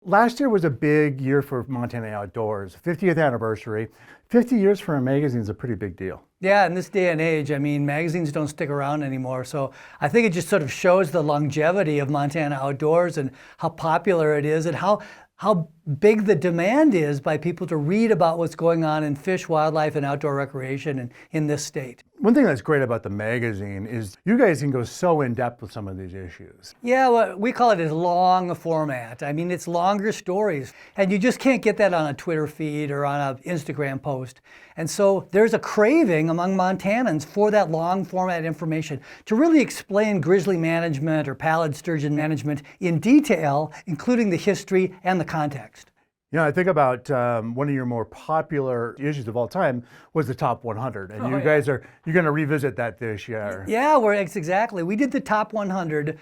Last year was a big year for Montana Outdoors, 50th anniversary. 50 years for a magazine is a pretty big deal. Yeah, in this day and age, I mean, magazines don't stick around anymore. So I think it just sort of shows the longevity of Montana Outdoors and how popular it is and how big the demand is by people to read about what's going on in fish, wildlife, and outdoor recreation in this state. One thing that's great about the magazine is you guys can go so in depth with some of these issues. Yeah, well, we call it a long format. I mean, it's longer stories, and you just can't get that on a Twitter feed or on an Instagram post. And so there's a craving among Montanans for that long format information to really explain grizzly management or pallid sturgeon management in detail, including the history and the context. You know, I think about one of your more popular issues of all time was the Top 100, and you're going to revisit that this year. Yeah, exactly. We did the top 100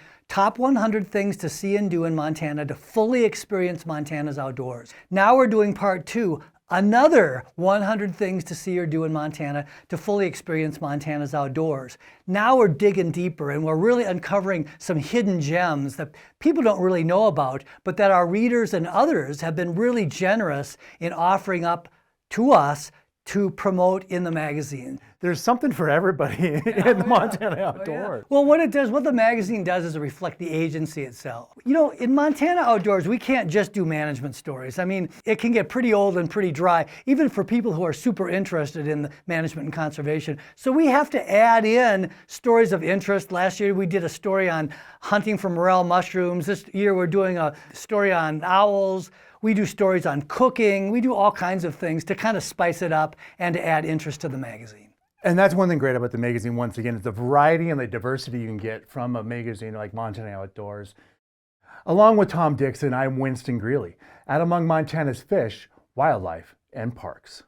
things to see and do in Montana to fully experience Montana's outdoors. Now we're doing part 2. Another 100 things to see or do in Montana to fully experience Montana's outdoors. Now we're digging deeper and we're really uncovering some hidden gems that people don't really know about, but that our readers and others have been really generous in offering up to us to promote in the magazine. There's something for everybody in the Montana Outdoors. Well, what the magazine does is reflect the agency itself. You know, in Montana Outdoors, we can't just do management stories. I mean, it can get pretty old and pretty dry, even for people who are super interested in the management and conservation. So we have to add in stories of interest. Last year, we did a story on hunting for morel mushrooms. This year, we're doing a story on owls. We do stories on cooking. We do all kinds of things to kind of spice it up and to add interest to the magazine. And that's one thing great about the magazine, once again, is the variety and the diversity you can get from a magazine like Montana Outdoors. Along with Tom Dixon, I'm Winston Greeley, out among Montana's fish, wildlife, and parks.